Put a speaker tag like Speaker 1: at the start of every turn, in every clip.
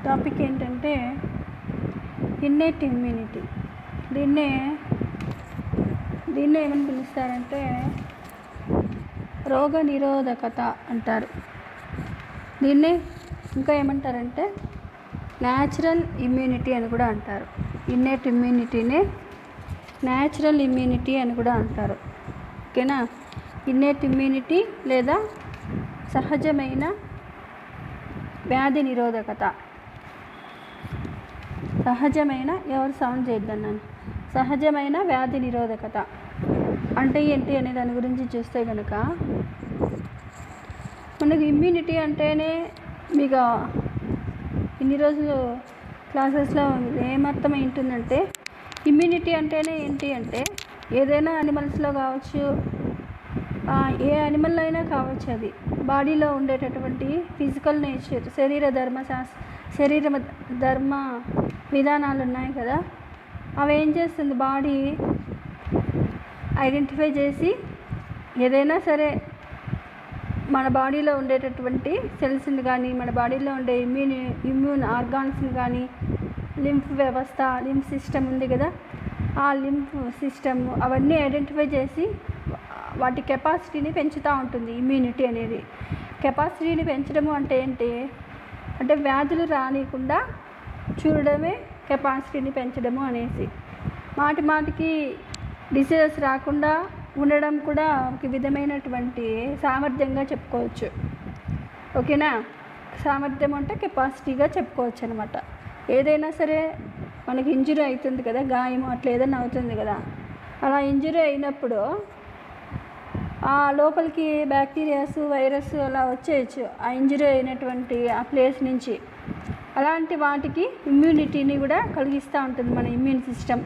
Speaker 1: Topic ఏంటంటే innate immunity. దీన్నే ఏమని పిలుస్తారంటే రోగ నిరోధకత అంటారు. దీన్నే ఇంకా ఏమంటారంటే న్యాచురల్ ఇమ్యూనిటీ అని కూడా అంటారు. ఇన్నేట్ ఇమ్యూనిటీనే న్యాచురల్ ఇమ్యూనిటీ అని కూడా అంటారు. ఓకేనా? ఇన్నేట్ ఇమ్యూనిటీ లేదా సహజమైన వ్యాధి నిరోధకత. సహజమైన వ్యాధి నిరోధకత అంటే ఏంటి అనే దాని గురించి చూస్తే కనుక మనకి ఇమ్యూనిటీ అంటేనే మీకు ఇన్ని రోజులు క్లాసెస్లో ఏమర్థం ఏంటుందంటే ఇమ్యూనిటీ అంటేనే ఏంటి అంటే ఏదైనా యానిమల్స్లో కావచ్చు, ఏ యానిమల్ అయినా కావచ్చు, అది బాడీలో ఉండేటటువంటి ఫిజికల్ నేచర్, శరీర ధర్మ విధానాలు ఉన్నాయి కదా, అవి ఏం చేస్తుంది బాడీ ఐడెంటిఫై చేసి ఏదైనా సరే మన బాడీలో ఉండేటటువంటి సెల్స్ని కానీ, మన బాడీలో ఉండే ఇమ్యూన్ ఆర్గాన్స్ని కానీ, లింఫ్ వ్యవస్థ, లింఫ్ సిస్టమ్ ఉంది కదా, ఆ లింఫ్ సిస్టమ్ అవన్నీ ఐడెంటిఫై చేసి వాటి కెపాసిటీని పెంచుతూ ఉంటుంది. ఇమ్యూనిటీ అనేది కెపాసిటీని పెంచడము అంటే ఏంటి అంటే వ్యాధులు రానికుండా చూడడమే కెపాసిటీని పెంచడము అనేసి. మాటికి డిసీజెస్ రాకుండా ఉండడం కూడా ఒక విధమైనటువంటి సామర్థ్యంగా చెప్పుకోవచ్చు. ఓకేనా? సామర్థ్యం అంటే కెపాసిటీగా చెప్పుకోవచ్చు అనమాట. ఏదైనా సరే మనకి ఇంజురీ అవుతుంది కదా, గాయము అట్లా ఏదైనా అవుతుంది కదా, అలా ఇంజురీ అయినప్పుడు ఆ లోపలికి బ్యాక్టీరియాస్, వైరస్ అలా వచ్చేయచ్చు ఆ ఇంజురీ అయినటువంటి ఆ ప్లేస్ నుంచి. అలాంటి వాటికి ఇమ్యూనిటీని కూడా కలిగిస్తూ ఉంటుంది మన ఇమ్యూన్ సిస్టమ్.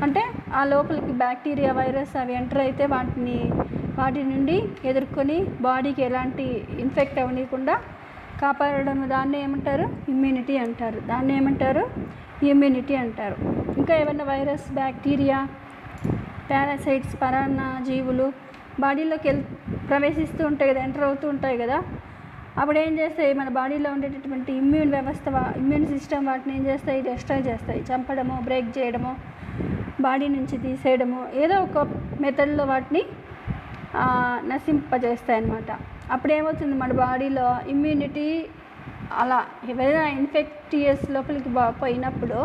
Speaker 1: అంటే ఆ లోపలికి బ్యాక్టీరియా, వైరస్ అవి ఎంటర్ అయితే వాటి నుండి ఎదుర్కొని బాడీకి ఎలాంటి ఇన్ఫెక్ట్ అవ్వకుండా కాపాడడం, దాన్ని ఏమంటారు ఇమ్యూనిటీ అంటారు. ఇంకా ఏమైనా వైరస్, బ్యాక్టీరియా, పారాసైట్స్, పరాన్న జీవులు బాడీలోకి ప్రవేశిస్తూ ఉంటాయి కదా, ఎంటర్ అవుతూ ఉంటాయి కదా, అప్పుడు ఏం చేస్తాయి మన బాడీలో ఉండేటటువంటి ఇమ్యూన్ సిస్టమ్ వాటిని ఏం చేస్తాయి, డిస్ట్రాయ్ చేస్తాయి. చంపడమో, బ్రేక్ చేయడమో, బాడీ నుంచి తీసేయడమో, ఏదో ఒక మెథడ్లో వాటిని నశింపజేస్తాయి అన్నమాట. అప్పుడు ఏమవుతుంది మన బాడీలో ఇమ్యూనిటీ అలా ఏదైనా ఇన్ఫెక్టియస్ లోపలికి పోయినప్పుడు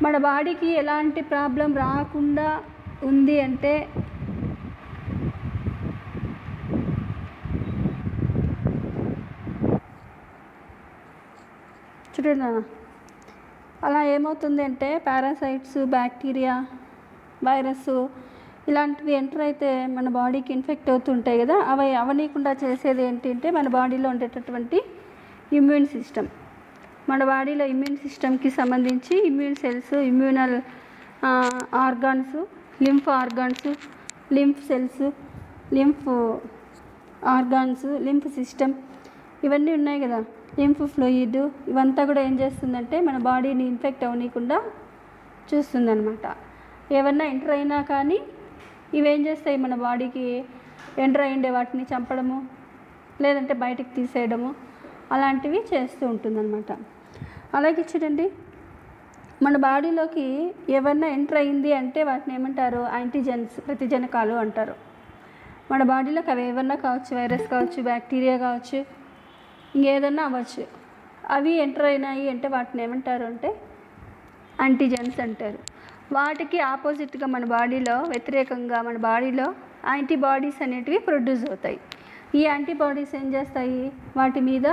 Speaker 1: మన బాడీకి ఎలాంటి ప్రాబ్లం రాకుండా ఉంది అంటే చూడండి, అలా ఏమవుతుంది అంటే పారాసైట్స్, బ్యాక్టీరియా, వైరస్ ఇలాంటివి ఎంటర్ అయితే మన బాడీకి ఇన్ఫెక్ట్ అవుతుంటాయి కదా, అవి అవనీయకుండా చేసేది ఏంటంటే మన బాడీలో ఉండేటటువంటి ఇమ్యూన్ సిస్టమ్. మన బాడీలో ఇమ్యూన్ సిస్టమ్కి సంబంధించి ఇమ్యూన్ సెల్స్, ఇమ్యూనల్ organs, lymph organs, lymph cells, lymph organs, lymph system ఇవన్నీ ఉన్నాయి కదా, లింఫ్ ఫ్లూయిడ్, ఇవంతా కూడా ఏం చేస్తుందంటే మన బాడీని ఇన్ఫెక్ట్ అవ్వనీయకుండా చూస్తుందన్నమాట. ఏమన్నా ఎంటర్ అయినా కానీ ఇవేం చేస్తాయి మన బాడీకి ఎంటర్ అయ్యిండే వాటిని చంపడము, లేదంటే బయటికి తీసేయడము, అలాంటివి చేస్తూ ఉంటుందన్నమాట. అలాగే చూడండి, మన బాడీలోకి ఏమన్నా ఎంటర్ అయింది అంటే వాటిని ఏమంటారు యాంటీజెన్స్, ప్రతిజనకాలు అంటారు. మన బాడీలోకి అవి ఏమన్నా కావచ్చు, వైరస్ కావచ్చు, బ్యాక్టీరియా కావచ్చు, ఇంకేదన్నా అవ్వచ్చు. అవి ఎంటర్ అయినాయి అంటే వాటిని ఏమంటారు అంటే యాంటీజెన్స్ అంటారు. వాటికి ఆపోజిట్గా మన బాడీలో వ్యతిరేకంగా మన బాడీలో యాంటీబాడీస్ అనేటివి ప్రొడ్యూస్ అవుతాయి. ఈ యాంటీబాడీస్ ఏం చేస్తాయి, వాటి మీద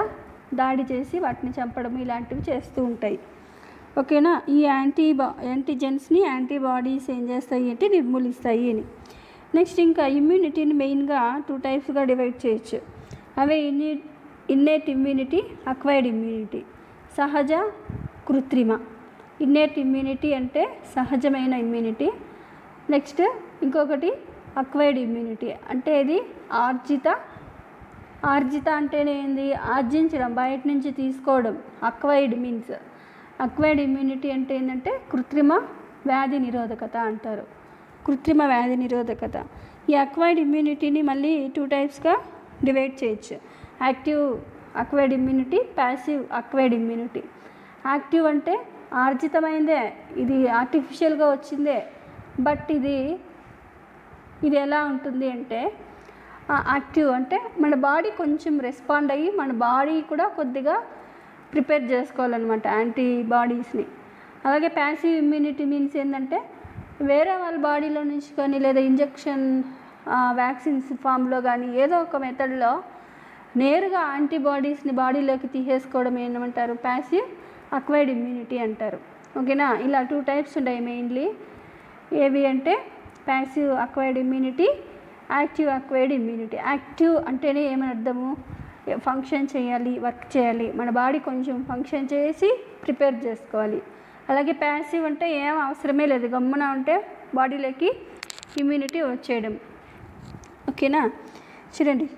Speaker 1: దాడి చేసి వాటిని చంపడం ఇలాంటివి చేస్తూ ఉంటాయి. ఓకేనా? ఈ యాంటీజెన్స్ని యాంటీబాడీస్ ఏం చేస్తాయి అంటే నిర్మూలిస్తాయి అని. నెక్స్ట్ ఇంకా ఇమ్యూనిటీని మెయిన్గా 2 టైప్స్గా డివైడ్ చేయొచ్చు. అవే ఇన్నేట్ ఇమ్యూనిటీ, అక్వైర్డ్ ఇమ్యూనిటీ. సహజ, కృత్రిమ. ఇన్నేట్ ఇమ్యూనిటీ అంటే సహజమైన ఇమ్యూనిటీ. నెక్స్ట్ ఇంకొకటి అక్వైర్డ్ ఇమ్యూనిటీ అంటే ఇది ఆర్జిత అంటేనే ఏంది, ఆర్జించడం, బయట నుంచి తీసుకోవడం. అక్వైర్డ్ ఇమ్యూనిటీ అంటే ఏంటంటే కృత్రిమ వ్యాధి నిరోధకత అంటారు. ఈ అక్వైర్డ్ ఇమ్యూనిటీని మళ్ళీ 2 టైప్స్గా డివైడ్ చేయొచ్చు. Acquired immunity, passive acquired immunity. Active అంటే ఆర్జితమైందే, ఇది ఆర్టిఫిషియల్గా వచ్చిందే. బట్ ఇది ఎలా ఉంటుంది అంటే యాక్టివ్ అంటే మన బాడీ కొంచెం రెస్పాండ్ అయ్యి మన బాడీ కూడా కొద్దిగా ప్రిపేర్ చేసుకోవాలన్నమాట యాంటీబాడీస్ని. అలాగే ప్యాసివ్ ఇమ్యూనిటీ మీన్స్ ఏంటంటే వేరే వాళ్ళ బాడీలో నుంచి కానీ లేదా ఇంజెక్షన్ వ్యాక్సిన్స్ ఫామ్లో కానీ ఏదో ఒక మెథడ్లో నేరుగా యాంటీబాడీస్ని బాడీలోకి తీసేసుకోవడం ఏమంటారు, ప్యాసివ్ అక్వైర్డ్ ఇమ్యూనిటీ అంటారు. ఓకేనా. ఇలా 2 టైప్స్ ఉంటాయి మెయిన్లీ. ఏవి అంటే passive acquired immunity, active acquired immunity. Active అంటేనే ఏమని అర్థము, ఫంక్షన్ చేయాలి, వర్క్ చేయాలి, మన బాడీ కొంచెం ఫంక్షన్ చేసి ప్రిపేర్ చేసుకోవాలి. అలాగే ప్యాసివ్ అంటే ఏం అవసరమే లేదు, గమ్మున ఉంటే బాడీలోకి ఇమ్యూనిటీ వచ్చేయడం. ఓకేనా. చూడండి,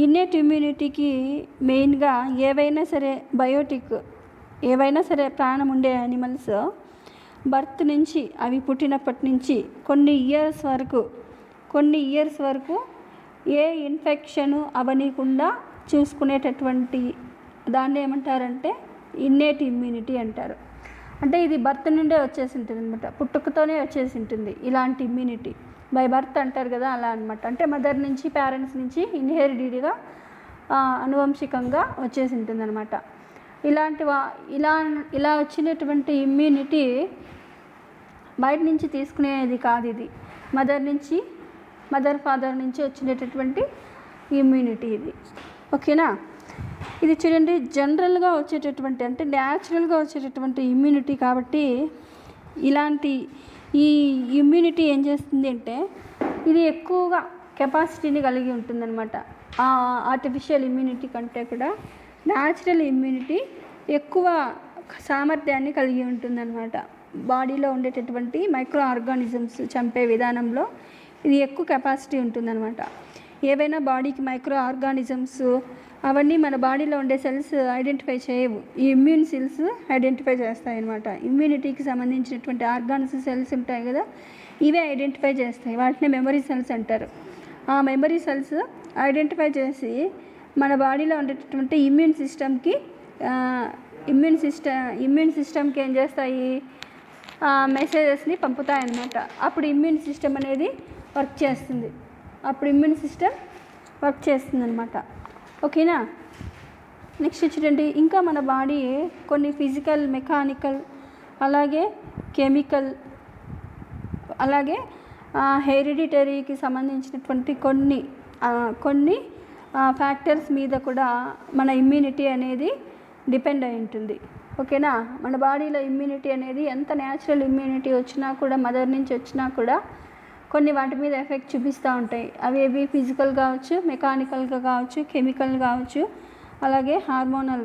Speaker 1: ఇన్నేట్ ఇమ్యూనిటీకి మెయిన్గా ఏవైనా సరే ప్రాణం ఉండే యానిమల్స్ బర్త్ నుంచి అవి పుట్టినప్పటి నుంచి కొన్ని ఇయర్స్ వరకు ఏ ఇన్ఫెక్షను అవనీకుండా చూసుకునేటటువంటి దాన్ని ఏమంటారంటే ఇన్నేట్ ఇమ్యూనిటీ అంటారు. అంటే ఇది బర్త్ నుండే వచ్చేసి ఉంటుంది అనమాట, పుట్టుకతోనే వచ్చేసి ఉంటుంది ఇలాంటి ఇమ్యూనిటీ. బై బర్త్ అంటారు కదా, అలా అనమాట. అంటే మదర్ నుంచి, పేరెంట్స్ నుంచి ఇన్హెరిటెడ్గా అనువంశికంగా వచ్చేసి ఉంటుంది అనమాట. ఇలా వచ్చినటువంటి ఇమ్యూనిటీ బయట నుంచి తీసుకునేది కాదు, ఇది మదర్ ఫాదర్ నుంచి వచ్చినటువంటి ఇమ్యూనిటీ ఇది. ఓకేనా. ఇది చూడండి, జనరల్గా వచ్చేటటువంటి అంటే న్యాచురల్గా వచ్చేటటువంటి ఇమ్యూనిటీ కాబట్టి ఈ ఇమ్యూనిటీ ఏం చేస్తుంది అంటే ఇది ఎక్కువగా కెపాసిటీని కలిగి ఉంటుందన్నమాట. ఆర్టిఫిషియల్ ఇమ్యూనిటీ కంటే కూడా న్యాచురల్ ఇమ్యూనిటీ ఎక్కువ సామర్థ్యాన్ని కలిగి ఉంటుందన్నమాట. బాడీలో ఉండేటటువంటి మైక్రో ఆర్గానిజమ్స్ చంపే విధానంలో ఇది ఎక్కువ కెపాసిటీ ఉంటుందన్నమాట. ఏవైనా బాడీకి మైక్రో ఆర్గానిజమ్స్ అవన్నీ మన బాడీలో ఉండే సెల్స్ ఐడెంటిఫై చేయవు, ఈ ఇమ్యూన్ సెల్స్ ఐడెంటిఫై చేస్తాయి అన్నమాట. ఇమ్యూనిటీకి సంబంధించినటువంటి ఆర్గాన్స్ సెల్స్ ఉంటాయి కదా, ఇవే ఐడెంటిఫై చేస్తాయి, వాటిని మెమరీ సెల్స్ అంటారు. ఆ మెమరీ సెల్స్ ఐడెంటిఫై చేసి మన బాడీలో ఉండేటటువంటి ఇమ్యూన్ సిస్టమ్కి ఏం చేస్తాయి, మెసేజెస్ని పంపుతాయి అన్నమాట. అప్పుడు ఇమ్యూన్ సిస్టమ్ అనేది వర్క్ చేస్తుంది అన్నమాట. ఓకేనా. నెక్స్ట్ చూడండి, ఇంకా మన బాడీ కొన్ని ఫిజికల్, మెకానికల్, అలాగే కెమికల్, అలాగే హెరిడిటరీకి సంబంధించినటువంటి కొన్ని ఫ్యాక్టర్స్ మీద కూడా మన ఇమ్యూనిటీ అనేది డిపెండ్ అయి ఉంటుంది. ఓకేనా. మన బాడీలో ఇమ్యూనిటీ అనేది ఎంత న్యాచురల్ ఇమ్యూనిటీ వచ్చినా కూడా, మదర్ నుంచి వచ్చినా కూడా కొన్ని వాటి మీద ఎఫెక్ట్ చూపిస్తూ ఉంటాయి. అవి ఫిజికల్ కావచ్చు, మెకానికల్గా కావచ్చు, కెమికల్ కావచ్చు, అలాగే హార్మోనల్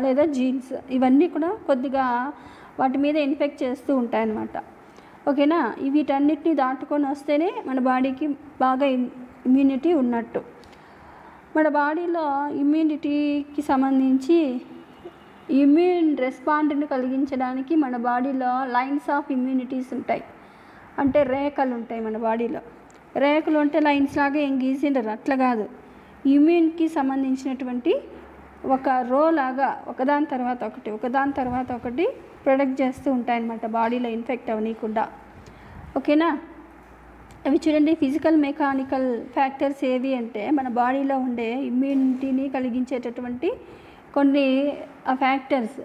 Speaker 1: లేదా జీన్స్, ఇవన్నీ కూడా కొద్దిగా వాటి మీద ఇన్ఫెక్ట్ చేస్తూ ఉంటాయన్నమాట. ఓకేనా. వీటన్నిటిని దాటుకొని వస్తేనే మన బాడీకి బాగా ఇమ్యూనిటీ ఉన్నట్టు. మన బాడీలో ఇమ్యూనిటీకి సంబంధించి ఇమ్యూన్ రెస్పాండ్ని కలిగించడానికి మన బాడీలో లైన్స్ ఆఫ్ ఇమ్యూనిటీస్ ఉంటాయి. అంటే రేఖలు ఉంటాయి మన బాడీలో. రేఖలు అంటే లైన్స్ లాగా ఏం గీసిండరు, అట్లా కాదు. ఇమ్యూన్కి సంబంధించినటువంటి ఒక రో లాగా ఒకదాని తర్వాత ఒకటి ప్రొడక్ట్ చేస్తూ ఉంటాయన్నమాట బాడీలో ఇన్ఫెక్ట్ అవ్వనీయకుండా. ఓకేనా. అవి చూడండి, ఫిజికల్, మెకానికల్ ఫ్యాక్టర్స్ ఏవి అంటే మన బాడీలో ఉండే ఇమ్యూనిటీని కలిగించేటటువంటి కొన్ని ఫ్యాక్టర్స్,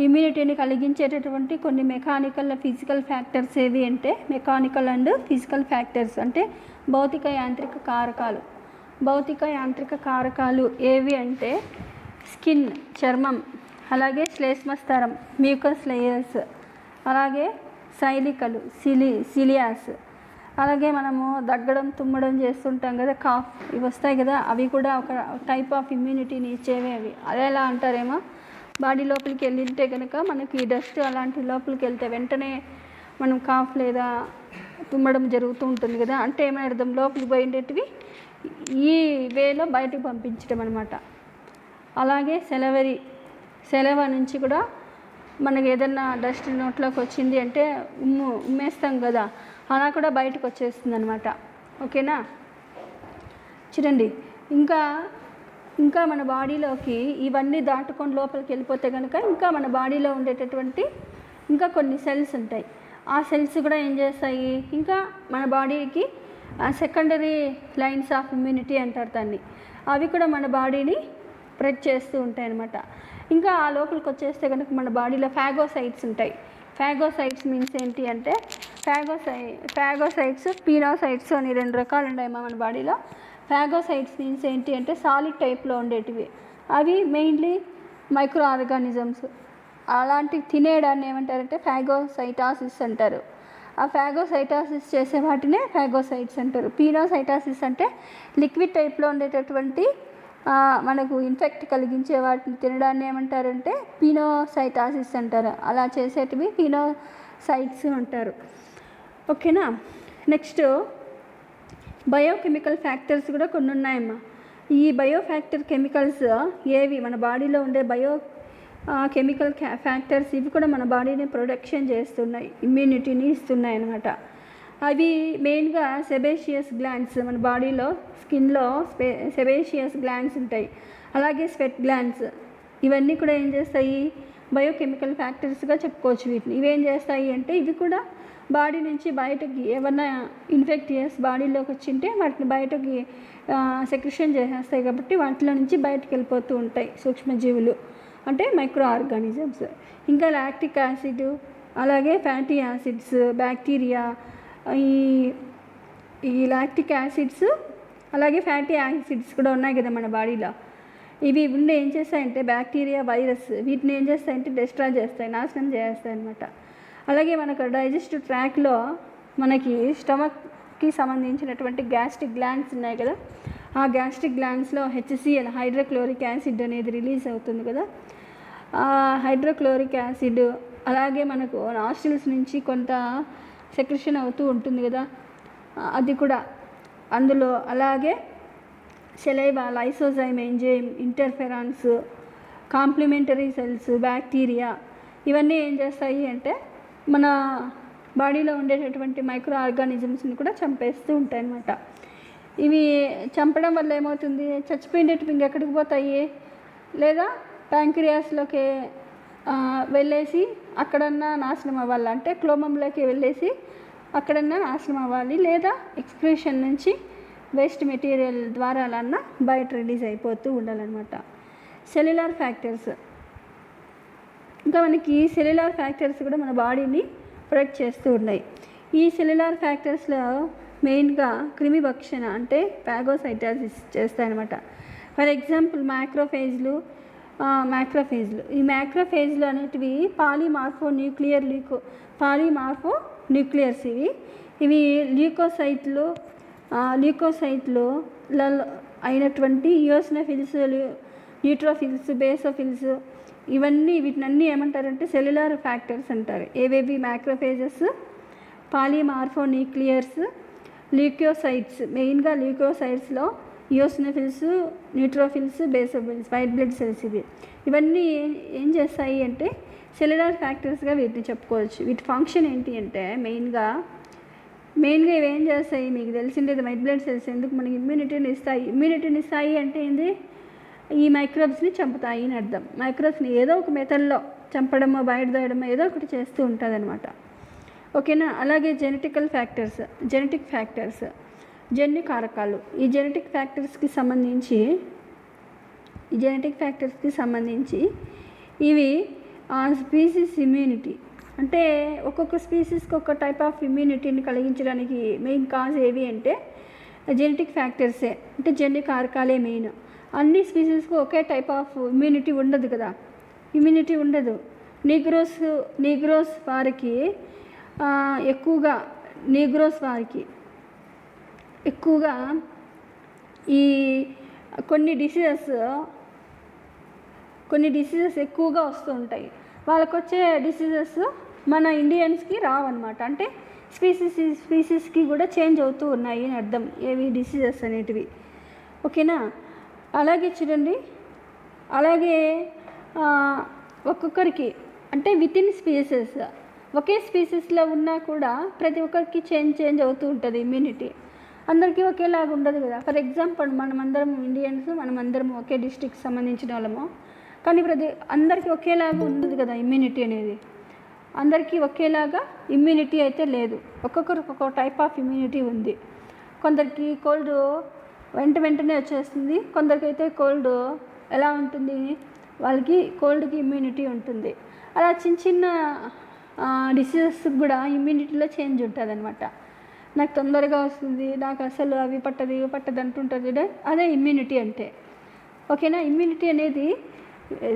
Speaker 1: ఇమ్యూనిటీని కలిగించేటటువంటి కొన్ని మెకానికల్, ఫిజికల్ ఫ్యాక్టర్స్ ఏవి అంటే మెకానికల్ అండ్ ఫిజికల్ ఫ్యాక్టర్స్ అంటే భౌతిక యాంత్రిక కారకాలు ఏవి అంటే స్కిన్, చర్మం, అలాగే శ్లేష్మస్తరం, మ్యూకస్ లేయర్స్, అలాగే శైలికలు, సిలియాస్, అలాగే మనము దగ్గడం, తుమ్మడం చేస్తుంటాం కదా, కాఫ్, ఇవి వస్తాయి కదా, అవి కూడా ఒక టైప్ ఆఫ్ ఇమ్యూనిటీని ఇచ్చేవే అవి. అదే ఎలా అంటారేమో, బాడీ లోపలికి వెళ్ళింటే కనుక మనకి డస్ట్ అలాంటి లోపలికి వెళ్తే వెంటనే మనం కాఫ్ లేదా తుమ్మడం జరుగుతూ ఉంటుంది కదా, అంటే ఏమైనా అర్థం, లోపలికి పోయేటివి ఈ వేలో బయటకు పంపించడం అనమాట. అలాగే సెలవ నుంచి కూడా మనకి ఏదన్నా డస్ట్ నోట్లోకి వచ్చింది అంటే ఉమ్మేస్తాం కదా, అలా కూడా బయటకు వచ్చేస్తుంది అనమాట. ఓకేనా. చూడండి, ఇంకా ఇంకా మన బాడీలోకి ఇవన్నీ దాటుకొని లోపలికి వెళ్ళిపోతే కనుక ఇంకా మన బాడీలో ఉండేటటువంటి ఇంకా కొన్ని సెల్స్ ఉంటాయి. ఆ సెల్స్ కూడా ఏం చేస్తాయి, ఇంకా మన బాడీకి సెకండరీ లైన్స్ ఆఫ్ ఇమ్యూనిటీ అంటారు దాన్ని. అవి కూడా మన బాడీని స్ప్రెడ్ చేస్తూ ఉంటాయి అన్నమాట. ఇంకా ఆ లోపలికి వచ్చేస్తే కనుక మన బాడీలో ఫాగోసైట్స్ ఉంటాయి. ఫాగోసైట్స్ మీన్స్ ఏంటి అంటే ఫాగోసైట్స్, పీనోసైట్స్ అని 2 రకాలు ఉన్నాయి మన బాడీలో. ఫాగోసైట్స్ మీన్స్ ఏంటి అంటే సాలిడ్ టైప్లో ఉండేటివి. అవి మెయిన్లీ మైక్రో ఆర్గానిజమ్స్. అలాంటివి తినేయడాన్ని ఏమంటారంటే ఫాగోసైటాసిస్ అంటారు. ఆ ఫాగోసైటాసిస్ చేసే వాటినే ఫాగోసైట్స్ అంటారు. పీనోసైటాసిస్ అంటే లిక్విడ్ టైప్లో ఉండేటటువంటి మనకు ఇన్ఫెక్ట్ కలిగించే వాటిని తినడాన్ని ఏమంటారంటే పీనోసైటాసిస్ అంటారు. అలా చేసేటివి పీనోసైట్స్ అంటారు. ఓకేనా. నెక్స్ట్ బయోకెమికల్ ఫ్యాక్టర్స్ కూడా కొన్ని ఉన్నాయమ్మా. ఈ బయోఫ్యాక్టర్ కెమికల్స్ ఏవి మన బాడీలో ఉండే కెమికల్ ఫ్యాక్టర్స్ ఇవి కూడా మన బాడీని ప్రొటెక్షన్ చేస్తున్నాయి, ఇమ్యూనిటీని ఇస్తున్నాయి అన్నమాట. అవి మెయిన్గా సెబేషియస్ గ్లాండ్స్. మన బాడీలో స్కిన్లో సెబేషియస్ గ్లాండ్స్ ఉంటాయి, అలాగే స్వెట్ గ్లాండ్స్. ఇవన్నీ కూడా ఏం చేస్తాయి, బయోకెమికల్ ఫ్యాక్టర్స్గా చెప్పుకోవచ్చు వీటిని. ఇవేం చేస్తాయి అంటే ఇవి కూడా బాడీ నుంచి బయటకి ఏమన్నా ఇన్ఫెక్టియస్ బాడీలోకి వచ్చింటే వాటిని బయటకి సెక్రెషన్ చేసేస్తాయి. కాబట్టి వాటిలో నుంచి బయటకు వెళ్ళిపోతూ ఉంటాయి సూక్ష్మజీవులు, అంటే మైక్రో ఆర్గానిజమ్స్. ఇంకా లాక్టిక్ యాసిడ్, అలాగే ఫ్యాటీ యాసిడ్స్, బ్యాక్టీరియా, ఈ లాక్టిక్ యాసిడ్స్ అలాగే ఫ్యాటీ యాసిడ్స్ కూడా ఉన్నాయి కదా మన బాడీలో. ఇవి ఉండి ఏం చేస్తాయంటే బ్యాక్టీరియా, వైరస్ వీటిని ఏం చేస్తాయంటే డిస్ట్రాయ్ చేస్తాయి, నాశనం చేస్తాయి అన్నమాట. అలాగే మనకు డైజెస్టివ్ ట్రాక్లో మనకి స్టమక్కి సంబంధించినటువంటి గ్యాస్ట్రిక్ గ్లాండ్స్ ఉన్నాయి కదా. ఆ గ్యాస్ట్రిక్ గ్లాండ్స్లో HCl హైడ్రోక్లోరిక్ యాసిడ్ అనేది రిలీజ్ అవుతుంది కదా. హైడ్రోక్లోరిక్ యాసిడ్ అలాగే మనకు నాస్ట్రిల్స్ నుంచి కొంత సెక్రెషన్ అవుతూ ఉంటుంది కదా, అది కూడా అందులో. అలాగే saliva, lysozyme enzyme, interferons, complementary cells, bacteria ఇవన్నీ ఏం చేస్తాయి అంటే మన బాడీలో ఉండేటటువంటి మైక్రో ఆర్గానిజమ్స్ని కూడా చంపేస్తూ ఉంటాయి అన్నమాట. ఇవి చంపడం వల్ల ఏమవుతుంది, చచ్చిపోయినట్టు ఇంకెక్కడికి పోతాయి, లేదా ప్యాంక్రియాస్లోకి వెళ్ళేసి అక్కడన్నా నాశనం అవ్వాలి, అంటే క్లోమంలోకి వెళ్ళేసి అక్కడన్నా నాశనం అవ్వాలి, లేదా ఎక్స్క్రీషన్ నుంచి వేస్ట్ మెటీరియల్ ద్వారా అలా బయట రిలీజ్ అయిపోతూ ఉండాలన్నమాట. సెల్యులార్ ఫ్యాక్టర్స్, ఇంకా మనకి సెల్యులార్ ఫ్యాక్టర్స్ కూడా మన బాడీని ప్రొటెక్ట్ చేస్తూ ఉన్నాయి. ఈ సెల్యులార్ ఫ్యాక్టర్స్లో మెయిన్గా క్రిమిభక్షణ అంటే ఫాగోసైటాసిస్ చేస్తాయన్నమాట. For example మ్యాక్రోఫేజ్లు. ఈ మ్యాక్రోఫేజ్లు అనేటివి పాలిమార్ఫోన్యూక్లియర్స్. ఇవి ల్యూకోసైట్లు అయినటువంటి యోసినోఫిల్స్, న్యూట్రోఫిల్స్, బేసోఫిల్స్ వీటినన్నీ ఏమంటారంటే సెల్యులార్ ఫ్యాక్టర్స్ అంటారు. ఏవేవి మ్యాక్రోఫేజెస్, పాలిమార్ఫోన్యూక్లియర్స్, ల్యూకోసైట్స్. మెయిన్గా ల్యూకోసైట్స్లో eosinophils, neutrophils, basophils, white blood cells ఇవన్నీ ఏం చేస్తాయి అంటే సెల్యులార్ ఫ్యాక్టర్స్గా వీటిని చెప్పుకోవచ్చు. వీటి ఫంక్షన్ ఏంటి అంటే మెయిన్గా ఇవి ఏం చేస్తాయి, మీకు తెలిసిండేది వైట్ బ్లడ్ సెల్స్ ఎందుకు మనకి ఇమ్యూనిటీని ఇస్తాయి అంటే ఏంది, ఈ మైక్రోబ్స్ని చంపుతాయి అని అర్థం. మైక్రోబ్స్ని ఏదో ఒక మెథడ్లో చంపడమో బయట దోయడమో ఏదో ఒకటి చేస్తూ ఉంటుంది అనమాట. ఓకేనా. అలాగే జెనెటిక్ ఫ్యాక్టర్స్, జన్యు కారకాలు. ఈ జెనెటిక్ ఫ్యాక్టర్స్కి సంబంధించి ఇవి స్పీసీస్ ఇమ్యూనిటీ, అంటే ఒక్కొక్క స్పీసీస్కి ఒక టైప్ ఆఫ్ ఇమ్యూనిటీని కలిగించడానికి మెయిన్ కాజ్ ఏవి అంటే జెనెటిక్ ఫ్యాక్టర్సే, అంటే జన్యు కారకాలే మెయిన్. అన్ని స్పీసీస్కి ఒకే టైప్ ఆఫ్ ఇమ్యూనిటీ ఉండదు కదా, ఇమ్యూనిటీ ఉండదు. నీగ్రోస్ వారికి ఎక్కువగా ఈ కొన్ని డిసీజెస్ ఎక్కువగా వస్తూ ఉంటాయి. వాళ్ళకు వచ్చే డిసీజెస్ మన ఇండియన్స్కి రావన్నమాట. అంటే స్పీసీస్కి కూడా చేంజ్ అవుతూ ఉన్నాయి అని అర్థం ఏవి డిసీజెస్ అనేటివి. ఓకేనా. అలాగే చూడండి, అలాగే ఒక్కొక్కరికి అంటే వితిన్ స్పీసెస్ ఒకే స్పీసీస్లో ఉన్నా కూడా ప్రతి ఒక్కరికి చేంజ్ అవుతూ ఉంటుంది ఇమ్యూనిటీ. అందరికీ ఒకేలాగా ఉండదు కదా. ఫర్ ఎగ్జాంపుల్ మనమందరం ఇండియన్స్, మనమందరం ఒకే డిస్ట్రిక్ట్ సంబంధించిన వాళ్ళము, కానీ అందరికీ ఒకేలాగా ఉండదు కదా ఇమ్యూనిటీ అనేది. అందరికీ ఒకేలాగా ఇమ్యూనిటీ అయితే లేదు, ఒక్కొక్కరికి ఒక్కొక్క టైప్ ఆఫ్ ఇమ్యూనిటీ ఉంది. కొందరికి కోల్డ్ వెంటనే వచ్చేస్తుంది, కొందరికైతే కోల్డ్ ఎలా ఉంటుంది, వాళ్ళకి కోల్డ్కి ఇమ్యూనిటీ ఉంటుంది. అలా చిన్న డిసీజెస్ కూడా ఇమ్యూనిటీలో చేంజ్ ఉంటుంది అనమాట. నాకు తొందరగా వస్తుంది, నాకు అసలు అవి పట్టదు అంటుంటుంది, అదే ఇమ్యూనిటీ అంటే. ఓకేనా. ఇమ్యూనిటీ అనేది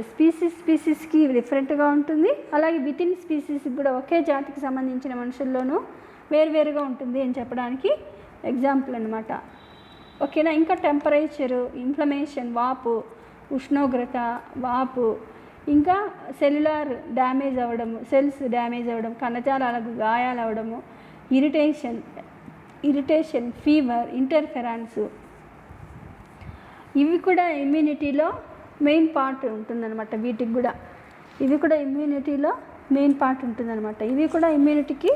Speaker 1: స్పీసీస్కి డిఫరెంట్గా ఉంటుంది, అలాగే వితిన్ స్పీసీస్కి కూడా ఒకే జాతికి సంబంధించిన మనుషుల్లోనూ వేరువేరుగా ఉంటుంది అని చెప్పడానికి ఎగ్జాంపుల్ అనమాట. ఓకేనా. ఇంకా టెంపరేచరు, ఇన్ఫ్లమేషన్, వాపు, ఉష్ణోగ్రత, వాపు, ఇంకా సెల్యులార్ డ్యామేజ్ అవ్వడము, సెల్స్ డ్యామేజ్ అవ్వడం, కణజాలాలకు గాయాలు అవ్వడము, ఇరిటేషన్, ఫీవర్, ఇంటర్ఫెరెన్స్, ఇవి కూడా ఇమ్యూనిటీలో మెయిన్ పార్ట్ ఉంటుందన్నమాట. వీటికి కూడా ఇవి కూడా ఇమ్యూనిటీలో మెయిన్ పార్ట్ ఉంటుందన్నమాట. ఇవి కూడా ఇమ్యూనిటీకి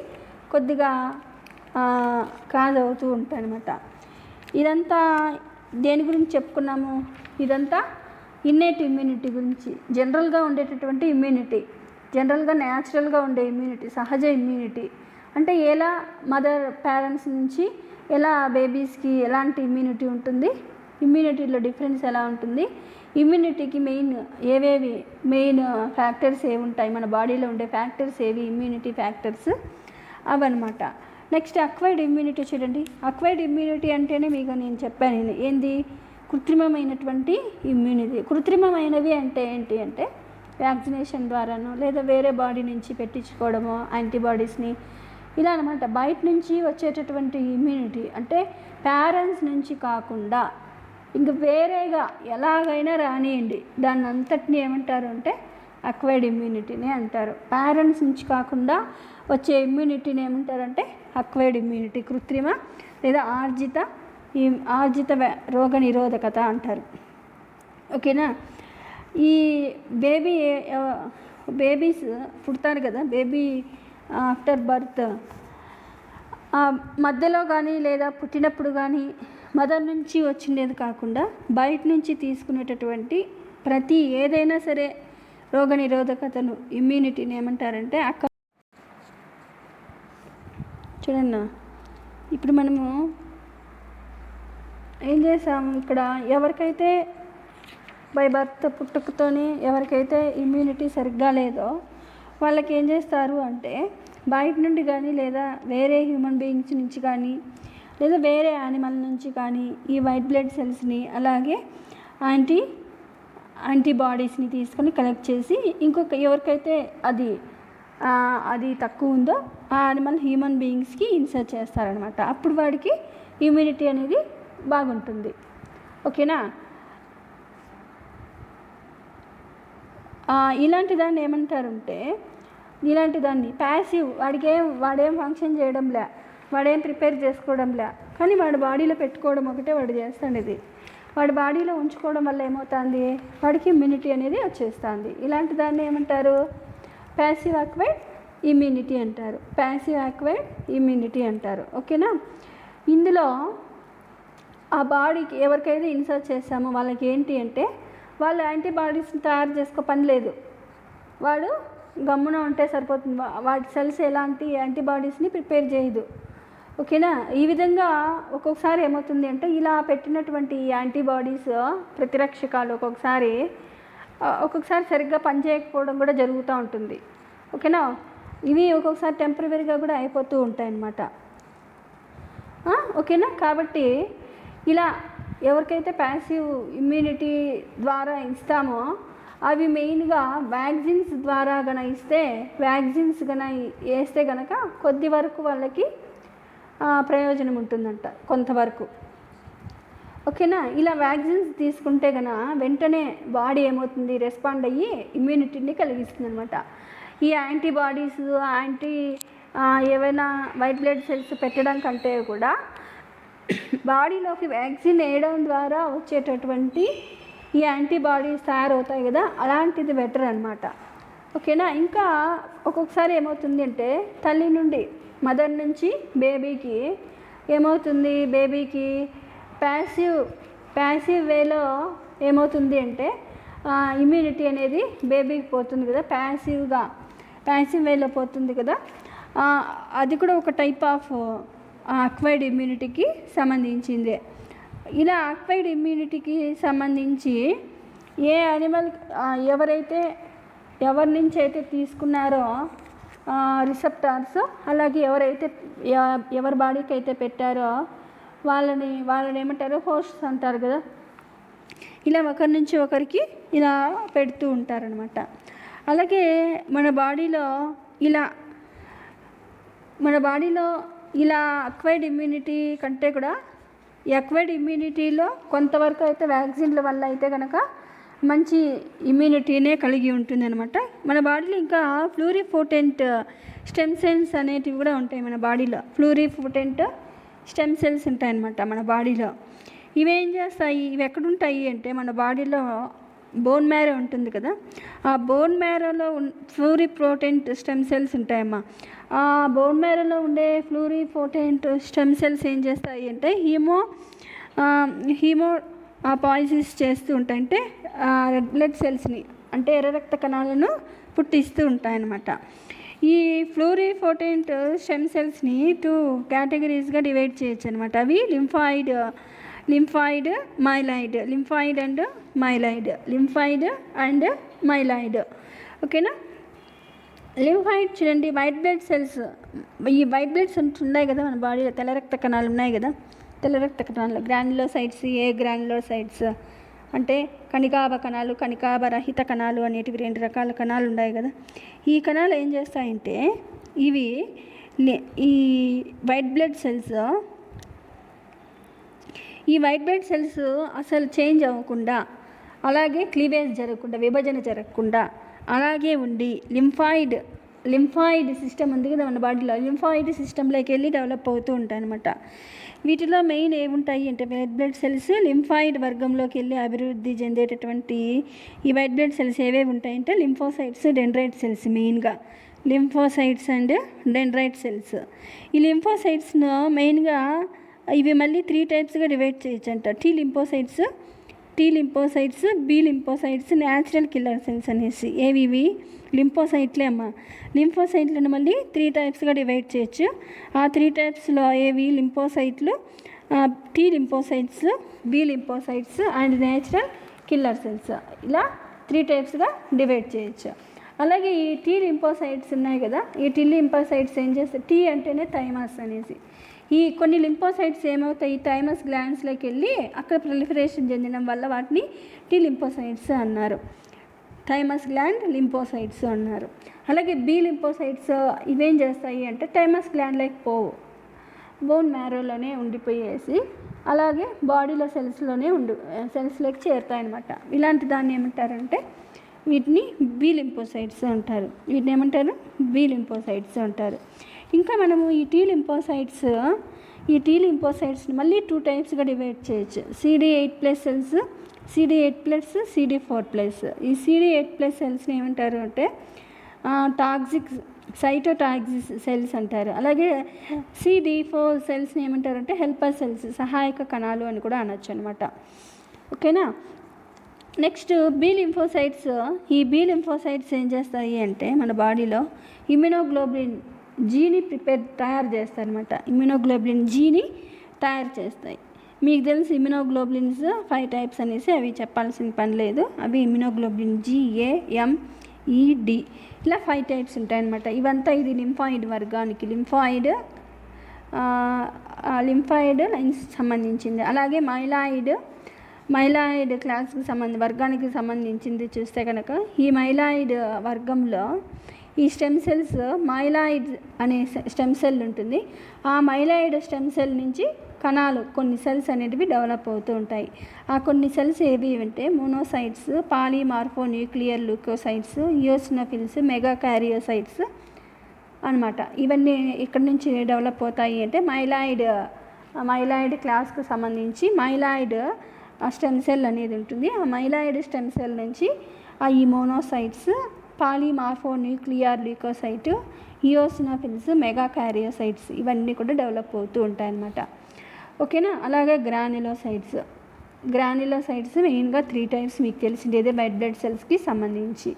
Speaker 1: కొద్దిగా కాజ్ అవుతూ ఉంటాయి అన్నమాట. ఇదంతా దేని గురించి చెప్పుకున్నాము, ఇదంతా ఇన్నేట్ ఇమ్యూనిటీ గురించి, జనరల్గా ఉండేటటువంటి ఇమ్యూనిటీ, జనరల్గా న్యాచురల్గా ఉండే ఇమ్యూనిటీ, సహజ ఇమ్యూనిటీ అంటే ఎలా పేరెంట్స్ నుంచి ఎలా బేబీస్కి ఎలాంటి ఇమ్యూనిటీ ఉంటుంది, ఇమ్యూనిటీలో డిఫరెన్స్ ఎలా ఉంటుంది, ఇమ్యూనిటీకి ఏవేవి మెయిన్ ఫ్యాక్టర్స్ ఏవి ఉంటాయి, మన బాడీలో ఉండే ఫ్యాక్టర్స్ ఏవి, ఇమ్యూనిటీ ఫ్యాక్టర్స్ అవన్నమాట. నెక్స్ట్ అక్వైర్డ్ ఇమ్యూనిటీ చూడండి. అక్వైర్డ్ ఇమ్యూనిటీ అంటేనే మీకు నేను చెప్పాను ఏంది, కృత్రిమమైనటువంటి ఇమ్యూనిటీ. కృత్రిమమైనవి అంటే ఏంటి అంటే వ్యాక్సినేషన్ ద్వారానో లేదా వేరే బాడీ నుంచి పెట్టించుకోవడమో యాంటీబాడీస్ని, ఇలా అనమాట. బయట నుంచి వచ్చేటటువంటి ఇమ్యూనిటీ అంటే పేరెంట్స్ నుంచి కాకుండా ఇంక వేరేగా ఎలాగైనా రానియండి, దాన్ని అంతటిని ఏమంటారు అంటే అక్వైర్డ్ ఇమ్యూనిటీనే అంటారు. పేరెంట్స్ నుంచి కాకుండా వచ్చే ఇమ్యూనిటీని ఏమంటారంటే అక్వైర్డ్ ఇమ్యూనిటీ, కృత్రిమ లేదా ఆర్జిత రోగ నిరోధకత అంటారు. ఓకేనా. ఈ బేబీస్ పుడతారు కదా, బేబీ ఆఫ్టర్ బర్త్ మధ్యలో కానీ లేదా పుట్టినప్పుడు కానీ మదర్ నుంచి వచ్చిండేది కాకుండా బయట నుంచి తీసుకునేటటువంటి ప్రతి ఏదైనా సరే రోగ నిరోధకతను, ఇమ్యూనిటీని ఏమంటారంటే చూడన్నా. ఇప్పుడు మనము ఏం చేసాము, ఇక్కడ ఎవరికైతే బై బర్త్ పుట్టుకతోనే ఎవరికైతే ఇమ్యూనిటీ సరిగ్గా లేదో వాళ్ళకి ఏం చేస్తారు అంటే బయట నుండి కానీ లేదా వేరే హ్యూమన్ బీయింగ్స్ నుంచి కానీ లేదా వేరే యానిమల్ నుంచి కానీ ఈ వైట్ బ్లడ్ సెల్స్ని అలాగే యాంటీబాడీస్ని తీసుకొని కలెక్ట్ చేసి ఇంకొక ఎవరికైతే అది తక్కువ ఉందో ఆ యానిమల్ హ్యూమన్ బీయింగ్స్కి ఇన్సర్ట్ చేస్తారనమాట. అప్పుడు వాడికి ఇమ్యూనిటీ అనేది బాగుంటుంది. ఓకేనా. ఇలాంటి దాన్ని ఏమంటారంటే ఇలాంటి దాన్ని ప్యాసివ్, వాడేం ఫంక్షన్ చేయడంలే, వాడేం ప్రిపేర్ చేసుకోవడంలే, కానీ వాడి బాడీలో పెట్టుకోవడం ఒకటే వాడు చేస్తాడు. ఇది వాడి బాడీలో ఉంచుకోవడం వల్ల ఏమవుతుంది, వాడికి ఇమ్యూనిటీ అనేది వచ్చేస్తుంది. ఇలాంటి దాన్ని ఏమంటారు, ప్యాసివ్ అక్వైర్డ్ ఇమ్యూనిటీ అంటారు. ప్యాసివ్ అక్వైర్డ్ ఇమ్యూనిటీ అంటారు. ఓకేనా. ఇందులో ఆ బాడీకి ఎవరికైతే ఇన్సర్ట్ చేస్తామో వాళ్ళకి ఏంటి అంటే వాళ్ళు యాంటీబాడీస్ని తయారు చేసుకో పని లేదు, వాడు గమ్మున ఉంటే సరిపోతుంది. వాటి సెల్స్ ఎలాంటి యాంటీబాడీస్ని ప్రిపేర్ చేయదు. ఓకేనా. ఈ విధంగా ఒక్కొక్కసారి ఏమవుతుంది అంటే ఇలా పెట్టినటువంటి యాంటీబాడీస్ ప్రతిరక్షకాలు ఒక్కొక్కసారి సరిగ్గా పనిచేయకపోవడం కూడా జరుగుతూ ఉంటుంది. ఓకేనా. ఇవి ఒక్కొక్కసారి టెంపరరీగా కూడా అయిపోతూ ఉంటాయి అన్నమాట. ఓకేనా. కాబట్టి ఇలా ఎవరికైతే ప్యాసివ్ ఇమ్యూనిటీ ద్వారా ఇస్తామో అవి మెయిన్గా వ్యాక్సిన్స్ ద్వారా వేస్తే కనుక కొద్ది వరకు వాళ్ళకి ప్రయోజనం ఉంటుందంట, కొంతవరకు. ఓకేనా. ఇలా వ్యాక్సిన్స్ తీసుకుంటే వెంటనే బాడీ ఏమవుతుంది, రెస్పాండ్ అయ్యి ఇమ్యూనిటీని కలిగిస్తుంది అనమాట. ఈ యాంటీబాడీస్ ఏవైనా వైట్ బ్లడ్ సెల్స్ పెట్టడం కంటే కూడా బాడీలోకి వ్యాక్సిన్ వేయడం ద్వారా వచ్చేటటువంటి ఈ యాంటీబాడీస్ తయారవుతాయి కదా, అలాంటిది బెటర్ అనమాట. ఓకేనా. ఇంకా ఒక్కొక్కసారి ఏమవుతుంది అంటే మదర్ నుంచి బేబీకి ఏమవుతుంది బేబీకి ప్యాసివ్ వేలో ఏమవుతుంది అంటే ఇమ్యూనిటీ అనేది బేబీకి పోతుంది కదా, ప్యాసివ్ వేలో పోతుంది కదా. అది కూడా ఒక టైప్ ఆఫ్ అక్వైర్డ్ ఇమ్యూనిటీకి సంబంధించిందే. ఇలా అక్వైర్డ్ ఇమ్యూనిటీకి సంబంధించి ఏ యానిమల్ ఎవరి నుంచి అయితే తీసుకున్నారో రిసెప్టార్స్, అలాగే ఎవరి బాడీకి అయితే పెట్టారో వాళ్ళని ఏమంటారు, హోస్ట్స్ అంటారు కదా. ఇలా ఒకరి నుంచి ఒకరికి ఇలా పెడుతూ ఉంటారనమాట. అలాగే మన బాడీలో ఇలా అక్వైర్డ్ ఇమ్యూనిటీ కంటే కూడా ఈ అక్వైర్డ్ ఇమ్యూనిటీలో కొంతవరకు అయితే వ్యాక్సిన్ల వల్ల అయితే కనుక మంచి ఇమ్యూనిటీనే కలిగి ఉంటుందన్నమాట. మన బాడీలో ఇంకా ప్లూరిపోటెంట్ స్టెమ్ సెల్స్ అనేటివి కూడా ఉంటాయి మన బాడీలో. ప్లూరిపోటెంట్ స్టెమ్ సెల్స్ ఉంటాయన్నమాట మన బాడీలో. ఇవేం చేస్తాయి, ఇవి ఎక్కడుంటాయి అంటే మన బాడీలో బోన్ మ్యారో ఉంటుంది కదా, ఆ బోన్ మ్యారోలో ప్లూరిపోటెంట్ స్టెమ్ సెల్స్ ఉంటాయమ్మా. ఆ బోన్ మ్యారోలో ఉండే ప్లూరిపోటెంట్ స్టెమ్ సెల్స్ ఏం చేస్తాయి అంటే హీమో పాయిసిస్ చేస్తూ ఉంటాయి. అంటే రెడ్ బ్లడ్ సెల్స్ని, అంటే ఎర్ర రక్త కణాలను పుట్టిస్తూ ఉంటాయన్నమాట. ఈ ప్లూరిపోటెంట్ స్టెమ్ సెల్స్ని 2 కేటగిరీస్గా డివైడ్ చేయొచ్చు అనమాట. అవి లింఫాయిడ్ అండ్ మైలాయిడ్. ఓకేనా. లింఫాయిడ్ చూడండి, వైట్ బ్లడ్ సెల్స్. ఈ వైట్ బ్లడ్ సెల్స్ ఉన్నాయి కదా మన బాడీలో, తెల్ల రక్త కణాలు ఉన్నాయి కదా, తెల్ల రక్త కణాలు గ్రాన్యులోసైట్స్, గ్రాన్యులోసైట్స్ అంటే కణికాభ కణాలు, కణికాభ రహిత కణాలు అనేటివి 2 రకాల కణాలు ఉన్నాయి కదా. ఈ కణాలు ఏం చేస్తాయంటే ఈ వైట్ బ్లడ్ సెల్స్ అసలు చేంజ్ అవ్వకుండా, అలాగే క్లీవేజ్ జరగకుండా, విభజన జరగకుండా అలాగే ఉండి లింఫాయిడ్ సిస్టమ్ ఉంది కదా మన బాడీలో, లింఫాయిడ్ సిస్టంలోకి వెళ్ళి డెవలప్ అవుతూ ఉంటాయి అన్నమాట. వీటిలో మెయిన్ ఏముంటాయి అంటే వైట్ బ్లడ్ సెల్స్ లింఫాయిడ్ వర్గంలోకి వెళ్ళి అభివృద్ధి చెందేటటువంటి ఈ వైట్ బ్లడ్ సెల్స్ ఏవేవి ఉంటాయంటే లింఫోసైట్స్, డెండ్రైట్ సెల్స్. మెయిన్గా లింఫోసైట్స్ అండ్ డెండ్రైట్ సెల్స్. ఈ లింఫోసైట్స్ను మెయిన్గా ఇవి మళ్ళీ 3 టైప్స్గా డివైడ్ చేయొచ్చు అంట. T lymphocytes, B lymphocytes, natural killer cells అనేసి. ఏవి లింపోసైట్లే అమ్మ. లింఫోసైట్లను మళ్ళీ 3 టైప్స్గా డివైడ్ చేయొచ్చు. ఆ 3 టైప్స్లో ఏవి లింపోసైట్లు, T lymphocytes, B lymphocytes and natural killer cells. ఇలా 3 టైప్స్గా డివైడ్ చేయొచ్చు. అలాగే ఈ టీ లింపోసైట్స్ ఉన్నాయి కదా, ఈ టీ లింపోసైట్స్ ఏం చేస్తాయి, టీ అంటేనే థైమస్ అనేసి. ఈ కొన్ని లింపోసైట్స్ ఏమవుతాయి, థైమస్ గ్లాండ్స్లోకి వెళ్ళి అక్కడ ప్రిలిఫరేషన్ చెందడం వల్ల వాటిని టీ లింపోసైట్స్ అన్నారు, థైమస్ గ్లాండ్ లింపోసైట్స్ అన్నారు. అలాగే బి లింపోసైట్స్ ఇవేం చేస్తాయి అంటే థైమస్ గ్లాండ్లోకి పోవు, బోన్ మ్యారోలోనే ఉండిపోయేసి అలాగే బాడీలో సెల్స్లోకి చేరుతాయన్నమాట. ఇలాంటి దాన్ని ఏమంటారంటే వీటిని బి లింపోసైట్స్ అంటారు. వీటిని ఏమంటారు, బి లింపోసైట్స్ అంటారు. ఇంకా మనము ఈ టీ లింపోసైట్స్ని మళ్ళీ 2 టైప్స్గా డివైడ్ చేయొచ్చు. CD8+ cells, CD8+, CD4+. ఈ CD8+ సెల్స్ని ఏమంటారు అంటే సైటోటాక్సిక్ సెల్స్ అంటారు. అలాగే CD4 సెల్స్ని ఏమంటారు అంటే హెల్పర్ సెల్స్, సహాయక కణాలు అని కూడా అనొచ్చు అనమాట. ఓకేనా. Next B lymphocytes. ఈ బి లింఫోసైట్స్ ఏం చేస్తాయి అంటే మన బాడీలో ఇమ్యునోగ్లోబులిన్ జీని తయారు చేస్తాయి అనమాట. ఇమ్యునోగ్లోబులిన్ జీని తయారు చేస్తాయి. మీకు తెలుసు ఇమ్యునోగ్లోబులిన్స్ 5 టైప్స్ అనేసి, అవి చెప్పాల్సిన పని లేదు. అవి ఇమ్యునోగ్లోబులిన్ GAMED ఇలా 5 టైప్స్ ఉంటాయన్నమాట. ఇవంతా ఇది లింఫాయిడ్ వర్గానికి, లింఫాయిడ్ లైన్స్ సంబంధించింది. అలాగే మైలాయిడ్ క్లాస్కి వర్గానికి సంబంధించింది చూస్తే కనుక ఈ మైలాయిడ్ వర్గంలో ఈ స్టెమ్ సెల్స్, మైలాయిడ్ అనే స్టెమ్ సెల్ ఉంటుంది. ఆ మైలాయిడ్ స్టెమ్ సెల్ నుంచి కణాలు కొన్ని సెల్స్ అనేటివి డెవలప్ అవుతూ ఉంటాయి. ఆ కొన్ని సెల్స్ ఏవి అంటే మోనోసైట్స్, పాలీమార్ఫోన్యూక్లియర్ ల్యూకోసైట్స్, ఇయోసినోఫిల్స్, మెగాకారియోసైట్స్ అనమాట. ఇవన్నీ ఇక్కడ నుంచి డెవలప్ అవుతాయి అంటే మైలాయిడ్ క్లాస్కు సంబంధించి మైలాయిడ్ స్టెమ్ సెల్ అనేది ఉంటుంది. ఆ మైలాయిడ్ స్టెమ్ సెల్ నుంచి ఈ మోనోసైట్స్, పాలీమార్ఫోన్యూక్లియర్ ల్యూకోసైట్, ఇయోసినోఫిల్స్, మెగాకారియోసైట్స్ ఇవన్నీ కూడా డెవలప్ అవుతూ ఉంటాయి అన్నమాట. ఓకేనా. అలాగే గ్రాన్యులోసైట్స్ మెయిన్గా 3 టైప్స్ మీకు తెలిసింది ఇదే వైట్ బ్లడ్ సెల్స్కి సంబంధించి.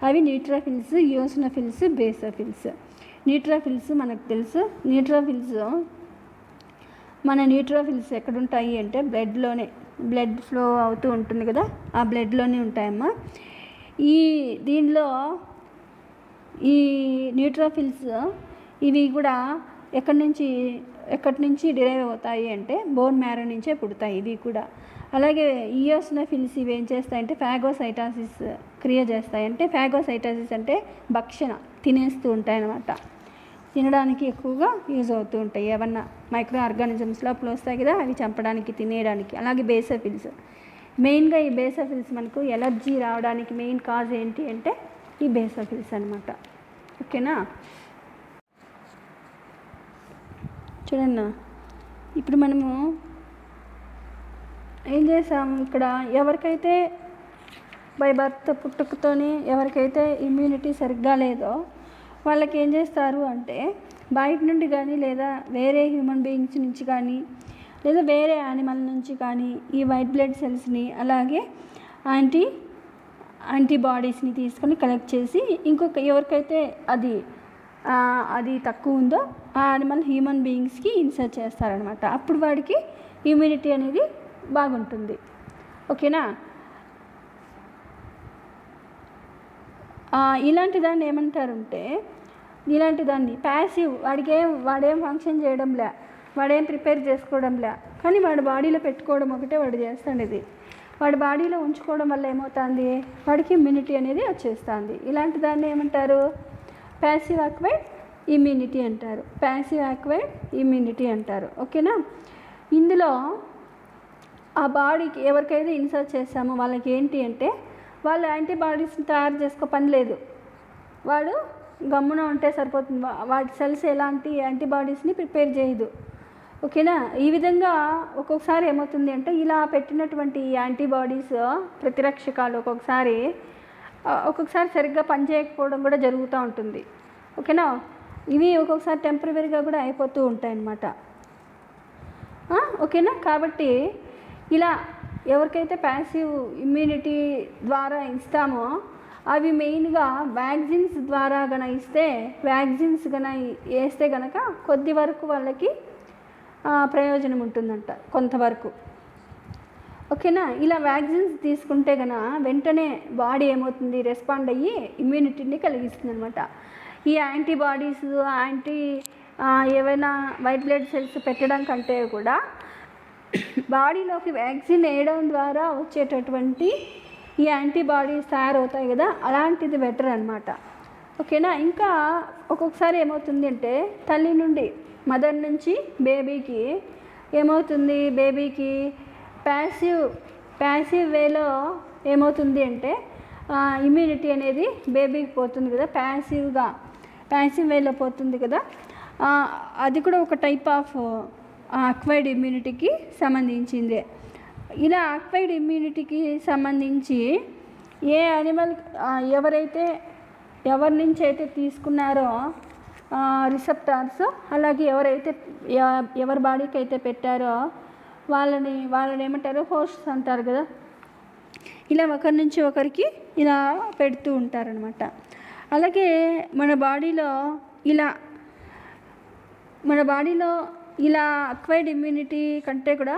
Speaker 1: అవి న్యూట్రోఫిల్స్, యోసినోఫిల్స్, బేసోఫిల్స్. న్యూట్రోఫిల్స్ మనకు తెలుసు. న్యూట్రోఫిల్స్ ఎక్కడుంటాయి అంటే బ్లడ్ ఫ్లో అవుతూ ఉంటుంది కదా, ఆ బ్లడ్లోనే ఉంటాయమ్మా. దీనిలో ఈ న్యూట్రోఫిల్స్ ఇవి కూడా ఎక్కడి నుంచి డిరైవ్ అవుతాయి అంటే బోన్ మ్యారో నుంచే పుడతాయి ఇవి కూడా. అలాగే ఈయోసినోఫిల్స్ ఇవి ఏం చేస్తాయంటే ఫాగోసైటోసిస్ క్రియ చేస్తాయి. అంటే ఫాగోసైటోసిస్ అంటే భక్షణ, తినేస్తూ ఉంటాయన్నమాట. తినడానికి ఎక్కువగా యూజ్ అవుతూ ఉంటాయి. ఏమన్నా మైక్రో ఆర్గానిజమ్స్ లోపల వస్తాయి కదా, అవి చంపడానికి, తినేయడానికి. అలాగే బేసోఫిల్స్, మెయిన్గా ఈ బేసోఫిల్స్ మనకు ఎలర్జీ రావడానికి మెయిన్ కాజ్ ఏంటి అంటే ఈ బేసోఫిల్స్ అనమాట. ఓకేనా. చూడన్నా, ఇప్పుడు మనము ఏం చేసాము ఇక్కడ, ఎవరికైతే బై బర్త్ పుట్టుకతోనే ఎవరికైతే ఇమ్యూనిటీ సరిగ్గా లేదో వాళ్ళకి ఏం చేస్తారు అంటే బయట నుండి కానీ లేదా వేరే హ్యూమన్ బీయింగ్స్ నుంచి కానీ లేదా వేరే యానిమల్ నుంచి కానీ ఈ వైట్ బ్లడ్ సెల్స్ని అలాగే యాంటీబాడీస్ని తీసుకొని కలెక్ట్ చేసి ఇంకొక ఎవరికైతే అది తక్కువ ఉందో ఆ యానిమల్ హ్యూమన్ బీయింగ్స్కి ఇన్సర్ట్ చేస్తారనమాట. అప్పుడు వాడికి ఇమ్యూనిటీ అనేది బాగుంటుంది. ఓకేనా. ఇలాంటి దాన్ని ఏమంటారంటే ప్యాసివ్, వాడేం ఫంక్షన్ చేయడంలే, వాడేం ప్రిపేర్ చేసుకోవడంలే, కానీ వాడి బాడీలో పెట్టుకోవడం ఒకటే వాడు చేస్తాడు. ఇది వాడి బాడీలో ఉంచుకోవడం వల్ల ఏమవుతుంది, వాడికి ఇమ్యూనిటీ అనేది వచ్చేస్తుంది. ఇలాంటి దాన్ని ఏమంటారు, ప్యాసివ్ అక్వైర్డ్ ఇమ్యూనిటీ అంటారు. ఓకేనా. ఇందులో ఆ బాడీకి ఎవరికైతే ఇన్సర్ట్ చేస్తామో వాళ్ళకి ఏంటి అంటే వాళ్ళు యాంటీబాడీస్ని తయారు చేసుకో పని లేదు, వాడు గమ్మున ఉంటే సరిపోతుంది. వాటి సెల్స్ ఎలాంటి యాంటీబాడీస్ని ప్రిపేర్ చేయదు. ఓకేనా. ఈ విధంగా ఒక్కొక్కసారి ఏమవుతుంది అంటే ఇలా పెట్టినటువంటి యాంటీబాడీస్ ప్రతిరక్షకాలు ఒక్కొక్కసారి సరిగ్గా పనిచేయకపోవడం కూడా జరుగుతూ ఉంటుంది. ఓకేనా. ఇవి ఒక్కొక్కసారి టెంపరరీగా కూడా అయిపోతూ ఉంటాయి అన్నమాట. ఓకేనా. కాబట్టి ఇలా ఎవరికైతే ప్యాసివ్ ఇమ్యూనిటీ ద్వారా ఇస్తామో అవి మెయిన్గా వ్యాక్సిన్స్ ద్వారా వేస్తే కనుక కొద్ది వరకు వాళ్ళకి ప్రయోజనం ఉంటుందంట, కొంతవరకు. ఓకేనా. ఇలా వ్యాక్సిన్స్ తీసుకుంటే వెంటనే బాడీ ఏమవుతుంది, రెస్పాండ్ అయ్యి ఇమ్యూనిటీని కలిగిస్తుంది అనమాట. ఈ యాంటీబాడీస్ ఏవైనా వైట్ బ్లడ్ సెల్స్ పెట్టడం కంటే కూడా బాడీలోకి వ్యాక్సిన్ వేయడం ద్వారా వచ్చేటటువంటి ఈ యాంటీబాడీస్ తయారవుతాయి కదా, అలాంటిది బెటర్ అనమాట. ఓకేనా. ఇంకా ఒక్కొక్కసారి ఏమవుతుంది అంటే మదర్ నుంచి బేబీకి ఏమవుతుంది, బేబీకి ప్యాసివ్ వేలో ఏమవుతుంది అంటే ఇమ్యూనిటీ అనేది బేబీకి పోతుంది కదా, ప్యాసివ్ వేలో పోతుంది కదా. అది కూడా ఒక టైప్ ఆఫ్ అక్వైర్డ్ ఇమ్యూనిటీకి సంబంధించిందే. ఇలా అక్వైర్డ్ ఇమ్యూనిటీకి సంబంధించి ఏ యానిమల్ ఎవరి నుంచి అయితే తీసుకున్నారో రిసెప్టార్స్, అలాగే ఎవరి బాడీకి అయితే పెట్టారో వాళ్ళని ఏమంటారు, హోస్ట్స్ అంటారు కదా. ఇలా ఒకరి నుంచి ఒకరికి ఇలా పెడుతూ ఉంటారనమాట. అలాగే మన బాడీలో ఇలా అక్వైర్డ్ ఇమ్యూనిటీ కంటే కూడా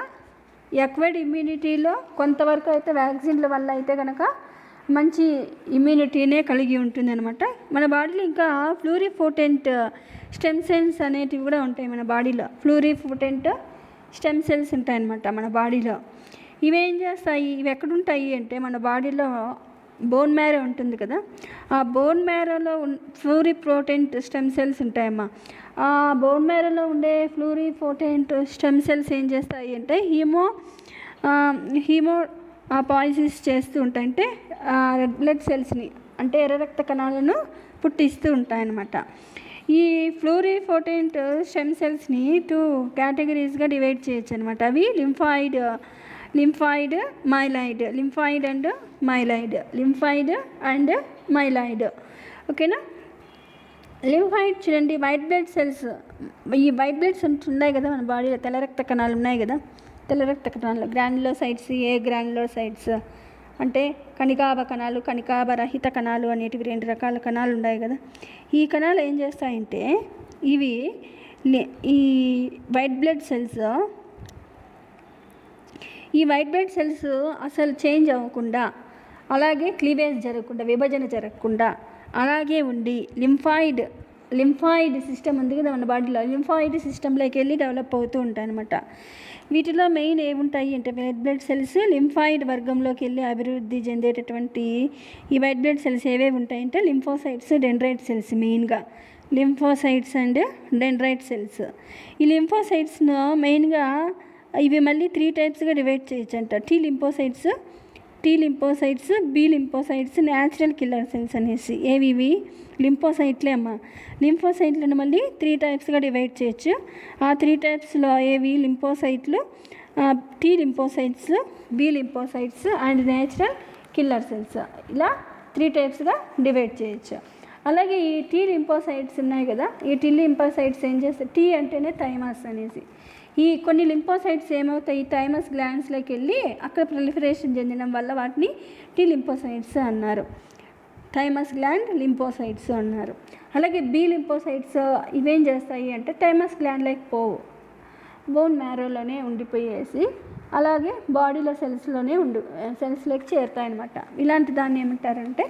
Speaker 1: ఈ అక్వైర్డ్ ఇమ్యూనిటీలో కొంతవరకు అయితే వ్యాక్సిన్ల వల్ల అయితే కనుక మంచి ఇమ్యూనిటీనే కలిగి ఉంటుంది అనమాట. మన బాడీలో ఇంకా ప్లూరిపోటెంట్ స్టెమ్ సెల్స్ అనేటివి కూడా ఉంటాయి మన బాడీలో. ప్లూరిపోటెంట్ స్టెమ్ సెల్స్ ఉంటాయన్నమాట మన బాడీలో. ఇవేం చేస్తాయి, ఇవి ఎక్కడుంటాయి అంటే మన బాడీలో బోన్ మ్యారో ఉంటుంది కదా, ఆ బోన్ మ్యారోలో ప్లూరిపోటెంట్ స్టెమ్ సెల్స్ ఉంటాయమ్మా. ఆ బోన్ మ్యారోలో ఉండే ప్లూరిపోటెంట్ స్టెమ్ సెల్స్ ఏం చేస్తాయి అంటే హీమో పాయిసిస్ చేస్తూ ఉంటాయి. అంటే రెడ్ బ్లడ్ సెల్స్ని, అంటే ఎర్ర రక్త కణాలను పుట్టిస్తూ ఉంటాయన్నమాట. ఈ ప్లూరిపోటెంట్ స్టెమ్ సెల్స్ని 2 కేటగిరీస్గా డివైడ్ చేయొచ్చు అనమాట. అవి లింఫాయిడ్ అండ్ మైలాయిడ్. ఓకేనా. లింఫాయిడ్ చూడండి, వైట్ బ్లడ్ సెల్స్. ఈ వైట్ బ్లడ్ సెల్స్ ఉన్నాయి కదా మన బాడీలో, తెల్ల రక్త కణాలు ఉన్నాయి కదా, తెల్ల రక్త కణాలు గ్రాన్యులోసైట్స్, ఏ గ్రాన్యులోసైట్స్ అంటే కణికాభ కణాలు, కణికాభ రహిత కణాలు అనేటివి 2 రకాల కణాలు ఉన్నాయి కదా. ఈ కణాలు ఏం చేస్తాయంటే ఇవి ఈ వైట్ బ్లడ్ సెల్స్ అసలు చేంజ్ అవ్వకుండా, అలాగే క్లీవేజ్ జరగకుండా, విభజన జరగకుండా అలాగే ఉండి లింఫాయిడ్ సిస్టమ్ ఉంది కదా మన బాడీలో, లింఫాయిడ్ సిస్టంలోకి వెళ్ళి డెవలప్ అవుతూ ఉంటాయి అన్నమాట. వీటిలో మెయిన్ ఏముంటాయి అంటే వైట్ బ్లడ్ సెల్స్ లింఫాయిడ్ వర్గంలోకి వెళ్ళి అభివృద్ధి చెందేటటువంటి ఈ వైట్ బ్లడ్ సెల్స్ ఏవేవి ఉంటాయంటే లింఫోసైట్స్, డెండ్రైట్ సెల్స్. మెయిన్గా లింఫోసైట్స్ అండ్ డెండ్రైట్ సెల్స్. ఈ లింఫోసైట్స్ను మెయిన్గా ఇవి మళ్ళీ 3 టైప్స్గా డివైడ్ చేయొచ్చు అంట. T lymphocytes, B lymphocytes, natural killer cells అనేసి. ఇవి లింఫోసైట్లే అమ్మ. లింఫోసైట్లను మళ్ళీ 3 టైప్స్గా డివైడ్ చేయొచ్చు. ఆ 3 టైప్స్లో ఏవి లింఫోసైట్లు, T lymphocytes, B lymphocytes and natural killer cells. ఇలా 3 టైప్స్గా డివైడ్ చేయొచ్చు. అలాగే ఈ టీ లింఫోసైట్స్ ఉన్నాయి కదా, ఈ టీ లింఫోసైట్స్ ఏం చేస్తాయి, టీ అంటేనే థైమస్ అనేసి. ఈ కొన్ని లింఫోసైట్స్ ఏమవుతాయి, థైమస్ గ్లాండ్స్లోకి వెళ్ళి అక్కడ ప్రిలిఫరేషన్ చెందడం వల్ల వాటిని టీ లింఫోసైట్స్ అన్నారు, థైమస్ గ్లాండ్ లింఫోసైట్స్ అన్నారు. అలాగే బి లింఫోసైట్స్ ఇవేం చేస్తాయి అంటే థైమస్ గ్లాండ్లోకి పోవు, బోన్ మ్యారోలోనే ఉండిపోయేసి అలాగే బాడీలో సెల్స్లోకి చేరుతాయి అన్నమాట. ఇలాంటి దాన్ని ఏమంటారంటే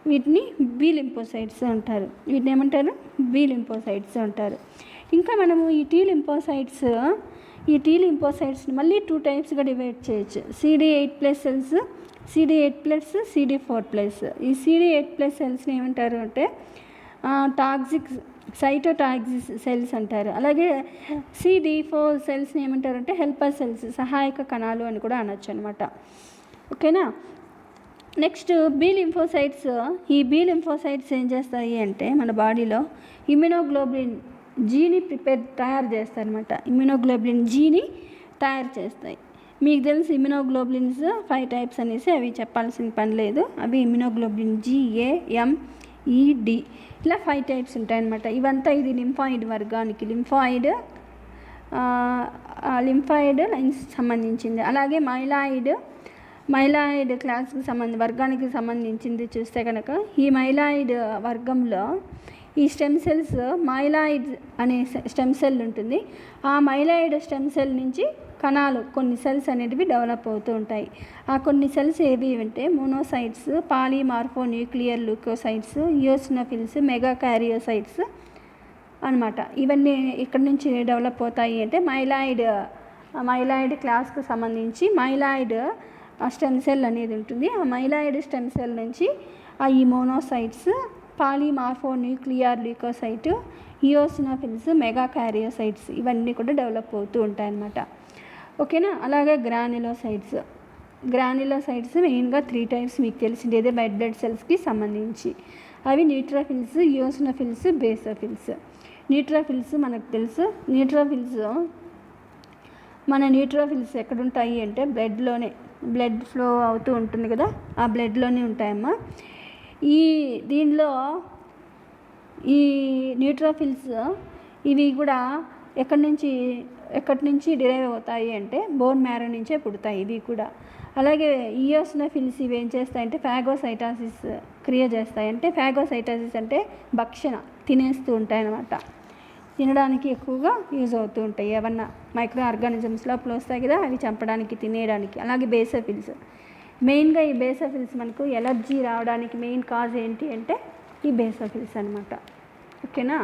Speaker 1: వీటిని బి లింఫోసైట్స్ అంటారు. వీటిని ఏమంటారు, బి లింఫోసైట్స్ అంటారు. ఇంకా మనము ఈ టీ లింఫోసైట్స్ని మళ్ళీ 2 టైప్స్గా డివైడ్ చేయొచ్చు. CD8+ cells, CD8+, CD4+. ఈ CD8+ సెల్స్ని ఏమంటారు అంటే సైటోటాక్సిక్ సెల్స్ అంటారు. అలాగే CD4 సెల్స్ని ఏమంటారు అంటే హెల్పర్ సెల్స్, సహాయక కణాలు అని కూడా అనొచ్చు అనమాట. ఓకేనా. Next B lymphocytes. ఈ బి లింఫోసైట్స్ ఏం చేస్తాయి అంటే మన బాడీలో ఇమ్యునోగ్లోబులిన్ జీని తయారు చేస్తారనమాట. ఇమ్యునోగ్లోబులిన్ జీని తయారు చేస్తాయి. మీకు తెలుసు ఇమ్యునోగ్లోబులిన్స్ 5 టైప్స్ అనేసి, అవి చెప్పాల్సిన పని లేదు. అవి ఇమ్యునోగ్లోబులిన్ GAMED ఇలా 5 టైప్స్ ఉంటాయన్నమాట. ఇవంతా ఇది లింఫాయిడ్ వర్గానికి, లింఫాయిడ్ లైన్స్ సంబంధించింది. అలాగే మైలాయిడ్ క్లాస్కి వర్గానికి సంబంధించింది చూస్తే కనుక ఈ మైలాయిడ్ వర్గంలో ఈ స్టెమ్ సెల్స్, మైలాయిడ్ అనే స్టెమ్ సెల్ ఉంటుంది. ఆ మైలాయిడ్ స్టెమ్ సెల్ నుంచి కణాలు కొన్ని సెల్స్ అనేటివి డెవలప్ అవుతూ ఉంటాయి. ఆ కొన్ని సెల్స్ ఏవి అంటే మోనోసైట్స్, పాలీమార్ఫోన్యూక్లియర్ ల్యూకోసైట్స్, ఇయోసినోఫిల్స్, మెగాకారియోసైట్స్ అనమాట. ఇవన్నీ ఇక్కడ నుంచి డెవలప్ అవుతాయి అంటే మైలాయిడ్ క్లాస్కు సంబంధించి మైలాయిడ్ స్టెమ్ సెల్ అనేది ఉంటుంది. ఆ మైలాయిడ్ స్టెమ్ సెల్ నుంచి ఈ మోనోసైట్స్, పాలీమార్ఫోన్యూక్లియర్ ల్యూకోసైట్, ఇయోసినోఫిల్స్, మెగాకారియోసైట్స్ ఇవన్నీ కూడా డెవలప్ అవుతూ ఉంటాయన్నమాట. ఓకేనా. అలాగే గ్రాన్యులోసైట్స్ మెయిన్గా 3 టైప్స్ మీకు తెలిసిందేదే వైట్ బ్లడ్ సెల్స్కి సంబంధించి. అవి న్యూట్రోఫిల్స్, ఇయోసినోఫిల్స్, బేసోఫిల్స్. న్యూట్రోఫిల్స్ మనకు తెలుసు. న్యూట్రోఫిల్స్ ఎక్కడుంటాయి అంటే బ్లడ్ ఫ్లో అవుతూ ఉంటుంది కదా, ఆ బ్లడ్లోనే ఉంటాయమ్మా. దీనిలో ఈ న్యూట్రోఫిల్స్ ఇవి కూడా ఎక్కడి నుంచి డిరైవ్ అవుతాయి అంటే బోన్ మ్యారో నుంచే పుడతాయి ఇవి కూడా. అలాగే ఇయోసినోఫిల్స్ ఇవి ఏం చేస్తాయంటే ఫాగోసైటాసిస్ క్రియ చేస్తాయి. అంటే ఫాగోసైటాసిస్ అంటే భక్షణ, తినేస్తూ ఉంటాయి అన్నమాట. తినడానికి ఎక్కువగా యూజ్ అవుతూ ఉంటాయి. ఏమన్నా మైక్రో ఆర్గానిజమ్స్ లోపల వస్తాయి కదా, అవి చంపడానికి, తినేయడానికి. అలాగే బేసోఫిల్స్, మెయిన్గా ఈ బేసోఫిల్స్ మనకు ఎలర్జీ రావడానికి మెయిన్ కాజ్ ఏంటి అంటే ఈ బేసోఫిల్స్ అనమాట. ఓకేనా.